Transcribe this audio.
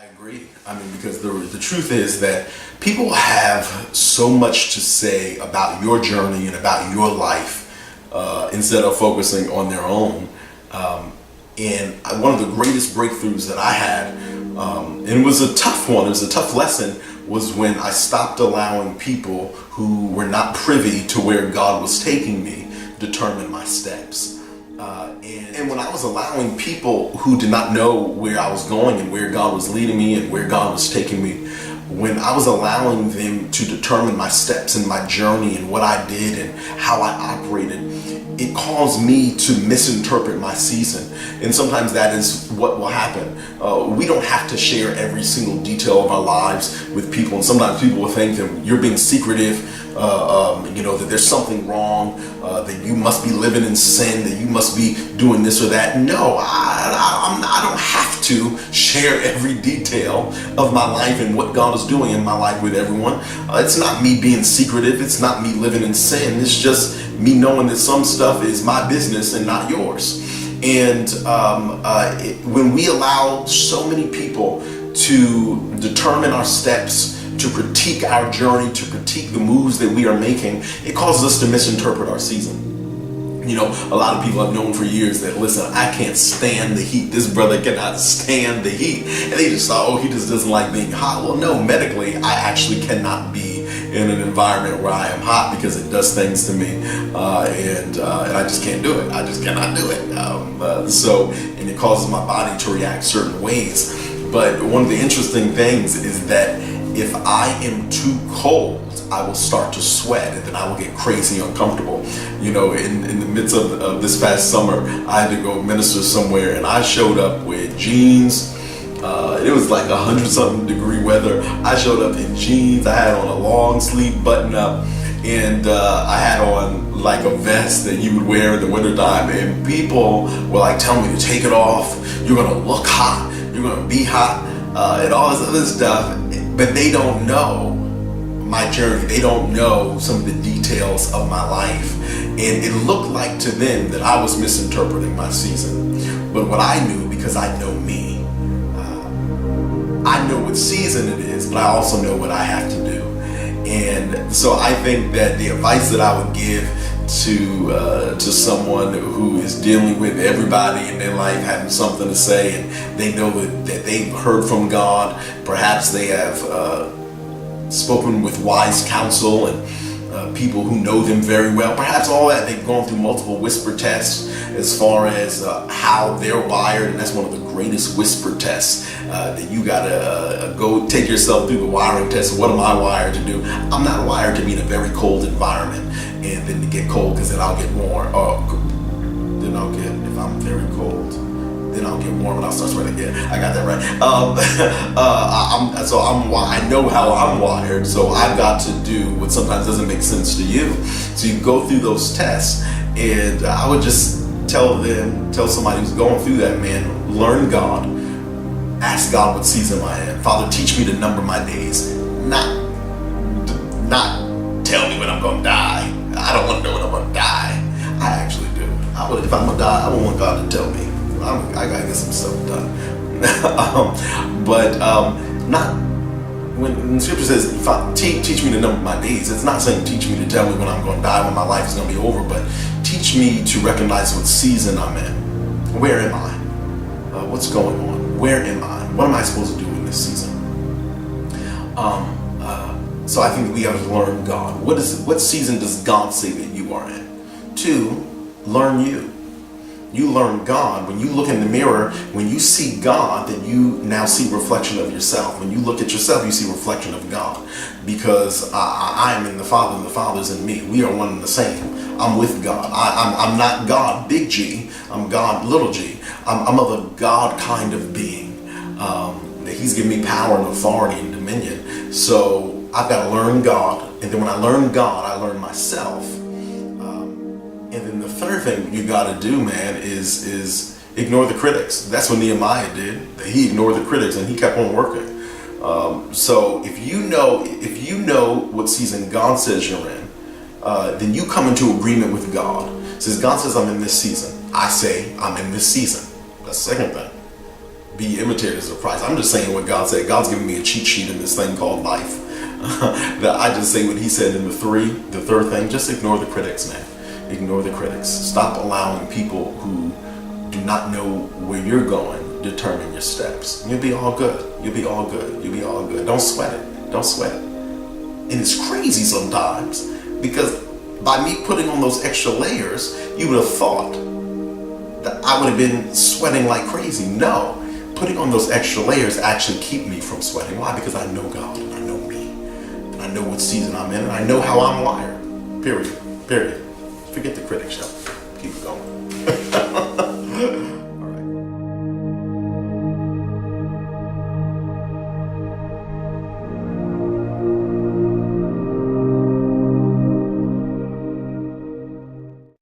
I agree. I mean, because the truth is that people have so much to say about your journey and about your life instead of focusing on their own. One of the greatest breakthroughs that I had, and it was a tough one, it was a tough lesson, was when I stopped allowing people who were not privy to where God was taking me determine my steps. And when I was allowing people who did not know where I was going and where God was leading me and where God was taking me, when I was allowing them to determine my steps and my journey and what I did and how I operated, it caused me to misinterpret my season. And sometimes that is what will happen. We don't have to share every single detail of our lives with people. And sometimes people will think that you're being secretive, that there's something wrong, that you must be living in sin, that you must be doing this or that. No, I don't have to share every detail of my life and what God is doing in my life with everyone. It's not me being secretive. It's not me living in sin. It's just me knowing that some stuff is my business and not yours. And when we allow so many people to determine our steps, to critique our journey, to critique the moves that we are making, it causes us to misinterpret our season. You know, a lot of people I've known for years that, listen, I can't stand the heat. This brother cannot stand the heat. And they just thought, he just doesn't like being hot. Well, no, medically, I actually cannot be in an environment where I am hot because it does things to me. And I just can't do it. I just cannot do it. And it causes my body to react certain ways. But one of the interesting things is that if I am too cold, I will start to sweat and then I will get crazy uncomfortable. You know, in the midst of this past summer, I had to go minister somewhere and I showed up with jeans. It was like 100-something degree weather. I showed up in jeans. I had on a long sleeve button up and I had on like a vest that you would wear in the wintertime, and people were like telling me to take it off. You're gonna look hot. You're gonna be hot, and all this other stuff. But they don't know my journey. They don't know some of the details of my life. And it looked like to them that I was misinterpreting my season. But what I knew, because I know me, I know what season it is, but I also know what I have to do. And so I think that the advice that I would give to someone who is dealing with everybody in their life having something to say, and they know that they've heard from God, perhaps they have spoken with wise counsel and people who know them very well, perhaps all that they've gone through multiple whisper tests as far as how they're wired, and that's one of the greatest whisper tests that you gotta go take yourself through the wiring test. What am I wired to do? I'm not wired to be in a very cold environment and then to get cold, because then I'll get warm. If I'm very cold, then I'll get warm and I'll start sweating again. I got that right. I know how I'm wired, so I've got to do what sometimes doesn't make sense to you. So you go through those tests, and I would just tell somebody who's going through that, man, learn God. Ask God what season I am. Father, teach me to number my days. Not tell me when I'm going to die. I don't want to know when I'm going to die. I actually do. If I'm going to die, I don't want God to tell me. I got to get some stuff done. Not when Scripture says, teach me to number my days. It's not saying teach me to tell me when I'm going to die, when my life is going to be over, but teach me to recognize what season I'm in. Where am I? What's going on? Where am I? What am I supposed to do in this season? So I think we have to learn God. What season does God say that you are in? 2, learn you. You learn God. When you look in the mirror, when you see God, then you now see reflection of yourself. When you look at yourself, you see reflection of God. Because I am in the Father and the Father's in me. We are one and the same. I'm with God. I'm not God, big G. I'm God, little g. I'm of a God kind of being. That He's given me power and authority and dominion. So I've got to learn God. And then when I learn God, I learn myself. And then the third thing you got to do, man, is ignore the critics. That's what Nehemiah did. He ignored the critics and he kept on working. So if you know what season God says you're in, then you come into agreement with God. Says God says I'm in this season. I say I'm in this season. That's the second thing. be imitators of Christ. I'm just saying what God said. God's giving me a cheat sheet in this thing called life. That I just say what he said in the third thing. Just ignore the critics, man. Ignore the critics. Stop allowing people who do not know where you're going determine your steps. You'll be all good. You'll be all good. You'll be all good. Don't sweat it. Don't sweat it. And it's crazy sometimes, because by me putting on those extra layers, you would have thought that I would have been sweating like crazy. No. Putting on those extra layers actually keep me from sweating. Why? Because I know God and I know me. And I know what season I'm in, and I know how I'm wired. Period. Period. Forget the critics, y'all. Keep it going.